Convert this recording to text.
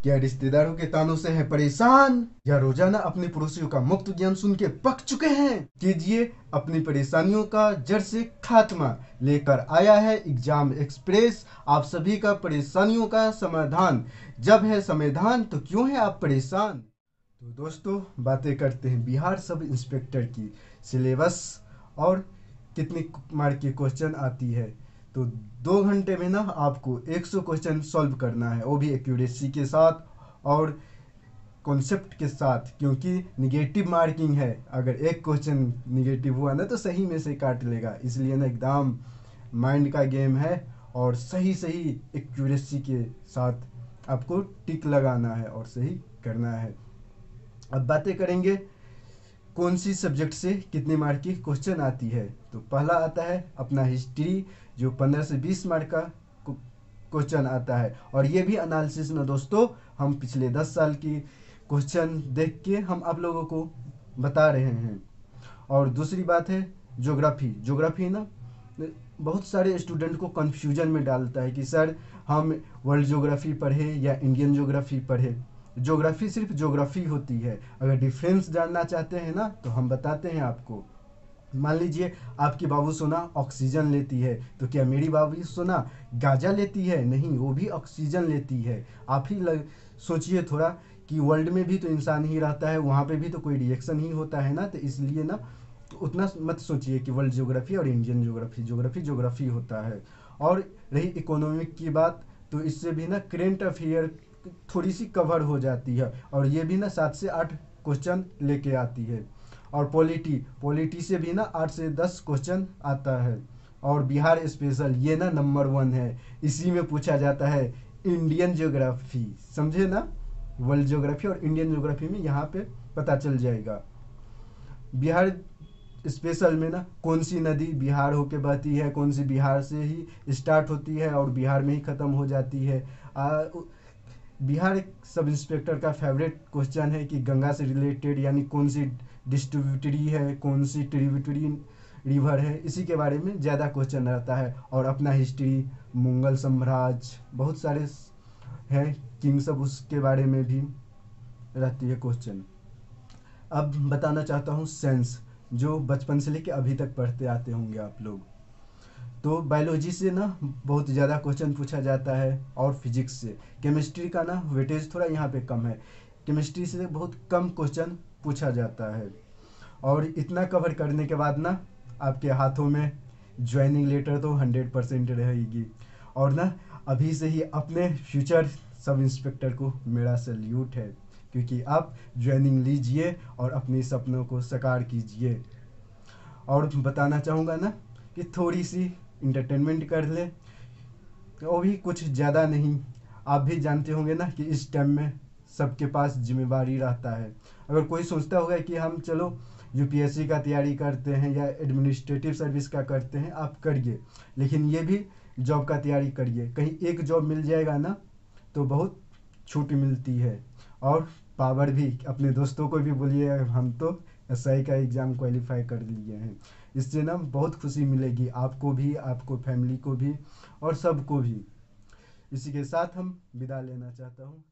क्या रिश्तेदारों के तानों से है परेशान, या रोजाना अपने पड़ोसियों का मुफ्त ज्ञान सुन के पक चुके हैं? कीजिए अपनी परेशानियों का जड़ से खात्मा। लेकर आया है एग्जाम एक्सप्रेस, आप सभी का परेशानियों का समाधान। जब है समाधान तो क्यों है आप परेशान? तो दोस्तों, बातें करते हैं बिहार सब इंस्पेक्टर की सिलेबस और कितने मार्क की क्वेश्चन आती है। तो 2 घंटे में ना आपको 100 क्वेश्चन सॉल्व करना है, वो भी एक्यूरेसी के साथ और कॉन्सेप्ट के साथ, क्योंकि निगेटिव मार्किंग है। अगर एक क्वेश्चन निगेटिव हुआ ना तो सही में से काट लेगा, इसलिए ना एकदम माइंड का गेम है। और सही सही एक्यूरेसी के साथ आपको टिक लगाना है और सही करना है। अब बातें करेंगे कौन सी सब्जेक्ट से कितने मार्क की क्वेश्चन आती है। तो पहला आता है अपना हिस्ट्री, जो 15 से 20 मार्क का क्वेश्चन आता है। और ये भी एनालिसिस ना दोस्तों, हम पिछले 10 साल की क्वेश्चन देख के हम आप लोगों को बता रहे हैं। और दूसरी बात है ज्योग्राफी। ज्योग्राफी ना बहुत सारे स्टूडेंट को कंफ्यूजन में डालता है कि सर हम वर्ल्ड ज्योग्राफी पढ़े या इंडियन ज्योग्राफी पढ़े। ज्योग्राफी सिर्फ ज्योग्राफी होती है। अगर डिफरेंस जानना चाहते हैं ना तो हम बताते हैं आपको। मान लीजिए आपकी बाबू सोना ऑक्सीजन लेती है, तो क्या मेरी बाबू सोना गांजा लेती है? नहीं, वो भी ऑक्सीजन लेती है। आप ही सोचिए थोड़ा कि वर्ल्ड में भी तो इंसान ही रहता है, वहाँ पे भी तो कोई रिएक्शन ही होता है ना। तो इसलिए ना तो उतना मत सोचिए कि वर्ल्ड ज्योग्राफी और इंडियन ज्योग्राफी, ज्योग्राफी ज्योग्राफी होता है। और रही इकोनॉमिक की बात, तो इससे भी ना करेंट अफेयर थोड़ी सी कवर हो जाती है, और ये भी ना 7 से 8 क्वेश्चन लेके आती है। और पॉलिटी, पॉलिटी से भी ना 8 से 10 क्वेश्चन आता है। और बिहार स्पेशल ये ना नंबर 1 है, इसी में पूछा जाता है इंडियन ज्योग्राफी। समझे ना, वर्ल्ड ज्योग्राफी और इंडियन ज्योग्राफी में यहाँ पे पता चल जाएगा। बिहार स्पेशल में ना कौन सी नदी बिहार होके बहती है, कौन सी बिहार से ही स्टार्ट होती है और बिहार में ही ख़त्म हो जाती है। बिहार सब इंस्पेक्टर का फेवरेट क्वेश्चन है कि गंगा से रिलेटेड यानी कौन सी डिस्ट्रीब्यूटरी है, कौन सी ट्रिब्यूटरी रिवर है, इसी के बारे में ज़्यादा क्वेश्चन रहता है। और अपना हिस्ट्री, मुगल साम्राज्य, बहुत सारे हैं किंग सब, उसके बारे में भी रहती है क्वेश्चन। अब बताना चाहता हूँ साइंस, जो बचपन से लेके अभी तक पढ़ते आते होंगे आप लोग। तो बायोलॉजी से ना बहुत ज़्यादा क्वेश्चन पूछा जाता है, और फिजिक्स से। केमिस्ट्री का ना वेटेज थोड़ा यहाँ पे कम है, केमिस्ट्री से बहुत कम क्वेश्चन पूछा जाता है। और इतना कवर करने के बाद ना आपके हाथों में ज्वाइनिंग लेटर तो 100% रहेगी। और ना अभी से ही अपने फ्यूचर सब इंस्पेक्टर को मेरा सल्यूट है, क्योंकि आप ज्वाइनिंग लीजिए और अपने सपनों को साकार कीजिए। और बताना चाहूँगा ना कि थोड़ी सी इंटरटेनमेंट कर ले, वो भी कुछ ज़्यादा नहीं। आप भी जानते होंगे ना कि इस टाइम में सबके पास जिम्मेवारी रहता है। अगर कोई सोचता होगा कि हम चलो यूपीएससी का तैयारी करते हैं या एडमिनिस्ट्रेटिव सर्विस का करते हैं, आप करिए, लेकिन ये भी जॉब का तैयारी करिए। कहीं एक जॉब मिल जाएगा ना तो बहुत छूट मिलती है। और पावर भी अपने दोस्तों को भी बोलिए हम तो एसआई का एग्ज़ाम क्वालिफाई कर लिए हैं। इससे ना बहुत खुशी मिलेगी आपको भी, आपको फैमिली को भी, और सबको भी। इसी के साथ हम विदा लेना चाहता हूँ।